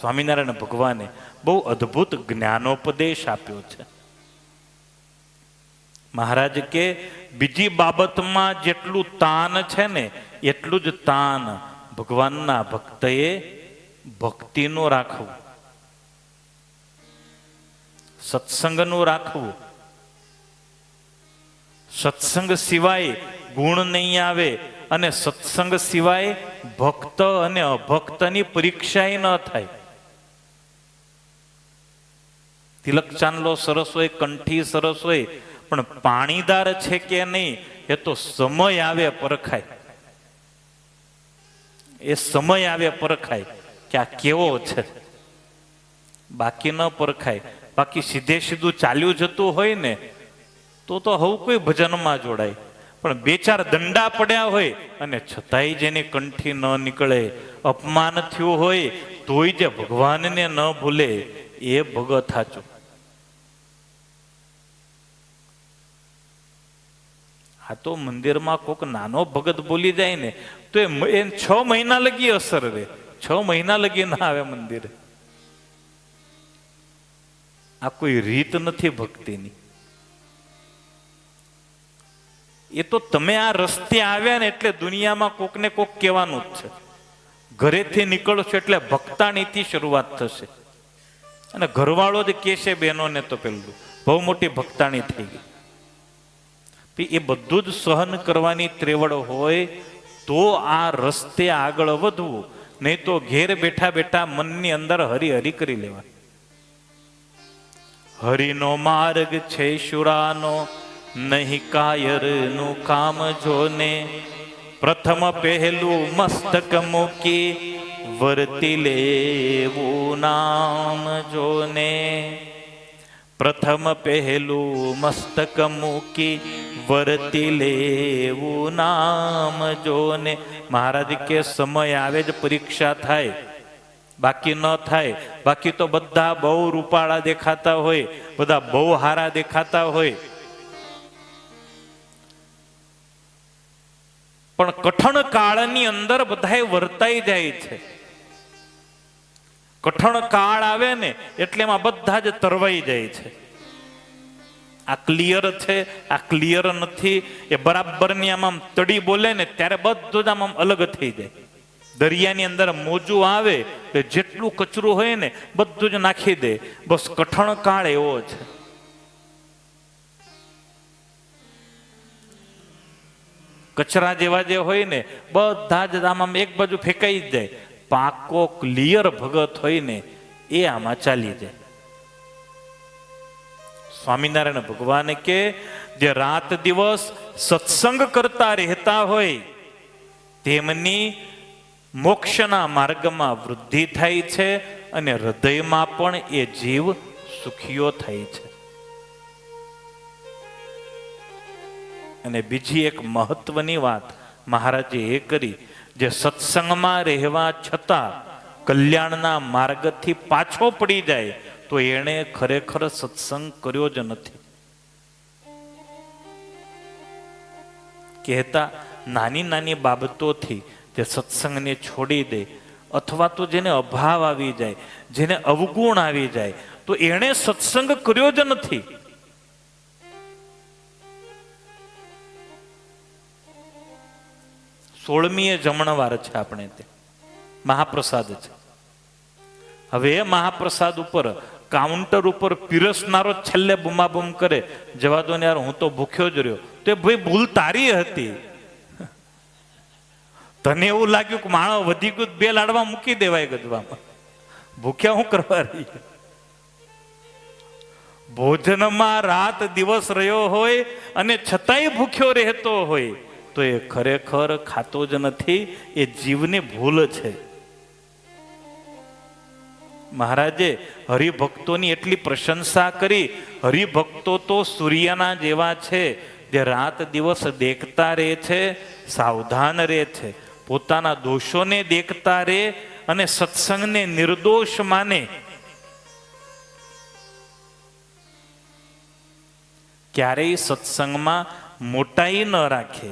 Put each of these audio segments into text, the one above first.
સ્વામિનારાયણ ભગવાને બહુ અદ્ભુત જ્ઞાનોપદેશ આપ્યો છે. મહારાજ કે બીજી બાબતમાં જેટલું તાન છે ને એટલું જ તાન ભગવાનના ભક્તએ ભક્તિનું રાખવું, સત્સંગનું રાખવું. સત્સંગ સિવાય ગુણ નહીં આવે અને સત્સંગ સિવાય ભક્ત અને અભક્તની પરીક્ષા ન થાય. તિલક ચાંદલો સરસ હોય, કંઠી સરસ હોય, પણ પાણીદાર છે કે નહીં એ તો સમય આવે પરખાય. એ સમય આવે પરખાય કે આ કેવો છે, બાકી ન પરખાય. બાકી સીધે સીધું ચાલ્યું જતું હોય ને તો હવે કોઈ ભજનમાં જોડાય, પણ બે ચાર દંડા પડ્યા હોય અને છતાંય જેની કંઠી ન નીકળે, અપમાન થયું હોય તોય જે ભગવાનને ન ભૂલે એ ભગત સાચું. આ તો મંદિરમાં કોઈક નાનો ભગત બોલી જાય ને તો એ 6 મહિના લગી અસર રહે, 6 મહિના લગી ના આવે મંદિરે. આ કોઈ રીત નથી ભક્તિની. એ તો તમે આ રસ્તે આવ્યા ને એટલે દુનિયામાં કોક ને કોક કહેવાનું જ છે. ઘરેથી નીકળશો એટલે ભક્તાણીથી શરૂઆત થશે. અને ઘરવાળો જ કહેશે બહેનોને તો પેલું બહુ મોટી ભક્તાણી થઈ ગઈ. એ બધું જ સહન કરવાની ત્રેવડ હોય તો આ રસ્તે આગળ વધવું, નહીં તો ઘેર બેઠા બેઠા મનની અંદર હરી હરી કરી લેવા. હરિનો માર્ગ છે શુરાનો, નહીં કાયર નું કામ જોને. પ્રથમ પહેલું મસ્તક મૂકી વર્તી લેવું નામ જોને. પ્રથમ પહેલું મસ્તક મૂકી વર્તી લેવું નામ જોને. મહારાજ કે સમય આવે જ પરીક્ષા થાય, બાકી ન થાય. બાકી તો બધા બહુ રૂપાળા દેખાતા હોય, બધા બહુ હારા દેખાતા હોય, પણ કઠણ કાળની અંદર બધાય વર્તાઈ જાય છે. કઠણ કાળ આવે ને એટલે એમાં બધા જ તરવાઈ જાય છે. આ ક્લિયર છે, આ ક્લિયર નથી, એ બરાબરની આમ તડી બોલે ને ત્યારે બધું જ આમ અલગ થઈ જાય. દરિયાની અંદર મોજું આવે એટલે જેટલું કચરું હોય ને બધું જ નાખી દે. બસ કઠણ કાળ એવો છે. કચરા જેવા જે હોય ને બધા જ આમાં એક બાજુ ફેંકાઈ જ જાય. પાકો ક્લિયર ભગત હોય ને એ આમાં ચાલી જાય. સ્વામિનારાયણ ભગવાન કે જે રાત દિવસ સત્સંગ કરતા રહેતા હોય તેમની મોક્ષના માર્ગમાં વૃદ્ધિ થાય છે અને હૃદયમાં પણ એ જીવ સુખીઓ થાય છે. અને બીજી એક મહત્વની વાત મહારાજે એ કરી, જે સત્સંગમાં રહેવા છતાં કલ્યાણના માર્ગથી પાછો પડી જાય તો એણે ખરેખર સત્સંગ કર્યો જ નથી. કહેતા નાની નાની બાબતોથી જે સત્સંગને છોડી દે અથવા તો જેને અભાવ આવી જાય, જેને અવગુણ આવી જાય તો એણે સત્સંગ કર્યો જ નથી. સોળમીએ જમણવાર છે આપણે, તે મહાપ્રસાદ છે. હવે એ મહાપ્રસાદ ઉપર કાઉન્ટર ઉપર પીરસનારો છેલ્લે બુમાબુમ કરે, જવા દો ને યાર હું તો ભૂખ્યો જ રહ્યો. તો એ ભાઈ ભૂલ તારી હતી. તને એવું લાગ્યું કે માણસ વધી ગયું, 2 લાડવા મૂકી દેવાય ગજવામાં, ભૂખ્યા હું કરવા રહી. ભોજનમાં રાત દિવસ રહ્યો હોય અને છતાંય ભૂખ્યો રહેતો હોય તો એ ખરેખર ખાતો જ નથી, એ જીવની ભૂલ છે. મહારાજે હરિભક્તોની એટલી પ્રશંસા કરી. હરિભક્તો તો સૂર્યના જેવા છે, જે રાત દિવસ દેખતા રહે છે, સાવધાન રહે છે, પોતાના દોષોને દેખતા રહે અને સત્સંગને નિર્દોષ માને. ક્યારેય સત્સંગમાં મોટાઈ ન રાખે.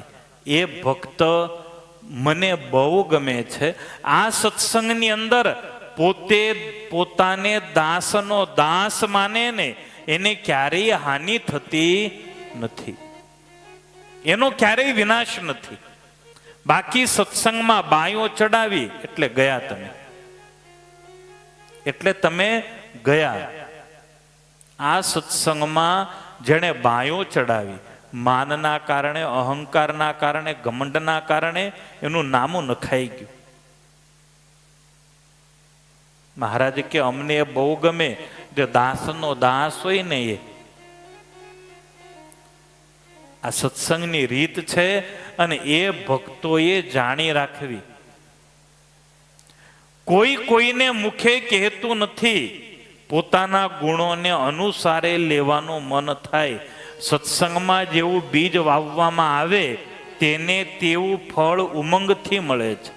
એ ભક્ત મને બહુ ગમે છે. આ સત્સંગની અંદર પોતે પોતાને દાસનો દાસ માને ને એને ક્યારેય હાનિ થતી નથી, એનો ક્યારેય વિનાશ નથી. બાકી સત્સંગમાં બાયો ચડાવી એટલે ગયા તમે, એટલે તમે ગયા. આ સત્સંગમાં જેણે બાયો ચડાવી, માનના કારણે, અહંકારના કારણે, ઘમંડના કારણે એનું નામું નખાઈ ગયું. મહારાજ કે અમને એ બહુ ગમે, જે દાસનો દાસ હોય ને એ. આ સત્સંગની રીત છે અને એ ભક્તોએ જાણી રાખવી. કોઈ કોઈને મુખે કહેતું નથી, પોતાના ગુણોને અનુસારે લેવાનું મન થાય. સત્સંગમાં જેવું બીજ વાવવામાં આવે તેને તેવું ફળ ઉમંગથી મળે છે.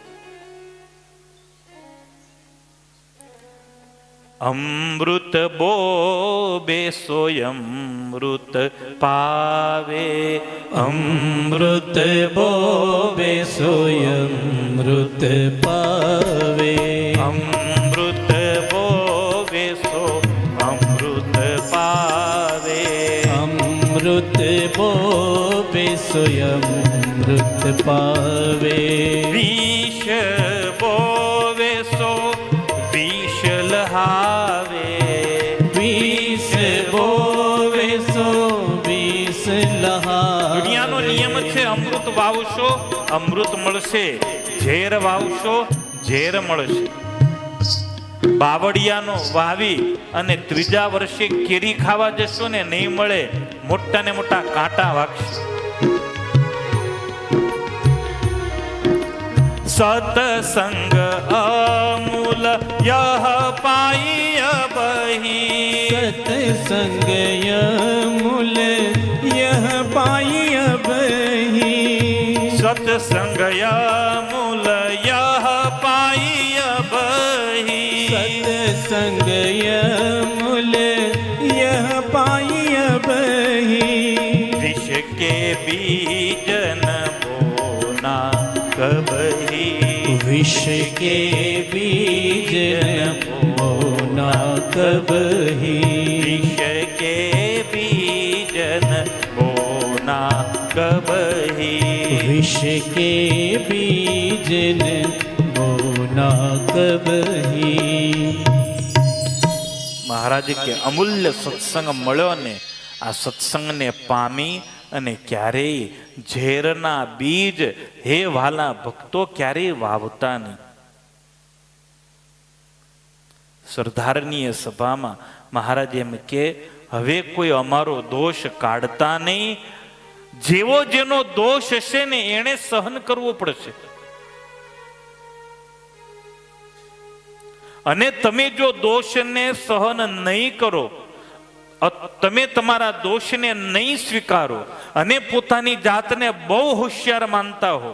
અમૃત બોબે સોયમૃત પાવે, અમૃત બોબે સોયમૃત પાવે, અમૃત બોબે સો અમૃત પાવે, અમૃત બોબે સોયમૃત પાવે, વિષ બોવે સો વિષ લહાવે, વિષ બોવે સો વિષ લહાવે. દુનિયાનો નિયમ છે, અમૃત વાવશો અમૃત મળશે, ઝેર વાવશો ઝેર મળશે. બાવળિયાનો વાવી અને ત્રીજા વર્ષે કેરી ખાવા જશો ને નહીં મળે, મોટા ને મોટા કાંટા વાગશે. સતસંગ અમૂલ યહ પાય બહી, સત્સંગ અમૂલ યહ પાય બહી, સત્સંગ અમૂલ યહ પાય બહી, સત્સંગ અમૂલ યહ પાય બહી, વિષ કે બીજ ન બોના કબહી, વિષ કે બીજ બોના કબહી, વિષ કે બીજ ન બોના કબહી, વિષ કે બીજ બોના કબહી. મહારાજ કે અમૂલ્ય સત્સંગ મળ્યો ને, આ સત્સંગને પામી અને ક્યારેય ઝેરના બીજ હે વાલા ભક્તો ક્યારેય વાવતા નહીં. સરદારની સભામાં મહારાજ એમ કે હવે કોઈ અમારો દોષ કાઢતા નહીં, જેવો જેનો દોષ હશે ને એને સહન કરવો પડશે. અને તમે જો દોષને સહન નહીં કરો, તમે તમારા દોષને નહીં સ્વીકારો અને પોતાની જાતને બહુ હોશિયાર માનતા હો,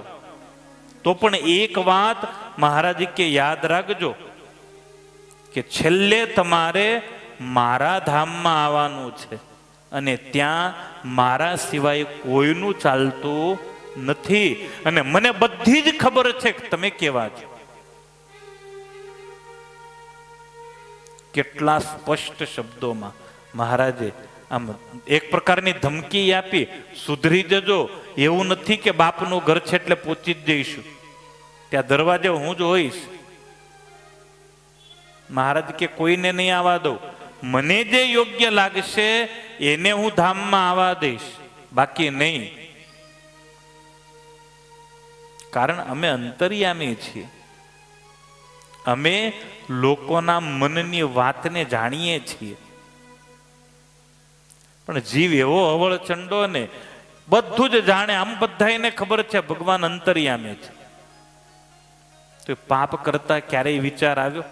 તો પણ એક વાત મહારાજ કે યાદ રાખજો કે છેલ્લે તમારે મારા ધામમાં આવવાનું છે અને ત્યાં મારા સિવાય કોઈનું ચાલતું નથી. અને મને બધી જ ખબર છે કે તમે કેવા છો. કેટલા સ્પષ્ટ શબ્દોમાં મહારાજે આમ એક પ્રકારની ધમકી આપી, સુધરી જજો. એવું નથી કે બાપનું ઘર છે એટલે પહોંચી જ જઈશું, ત્યાં દરવાજે હું જ હોઈશ. મહારાજ કે કોઈને નહીં આવવા દઉં, મને જે યોગ્ય લાગશે એને હું ધામમાં આવવા દઈશ, બાકી નહીં. કારણ અમે અંતર્યામી છીએ, અમે લોકોના મનની વાતને જાણીએ છીએ. પણ જીવ એવો અવળ ચંડો ને બધું જ જાણે, આમ બધાને ખબર છે ભગવાન અંતર્યામી છે, તો પાપ કરતા ક્યારેય વિચાર આવ્યો?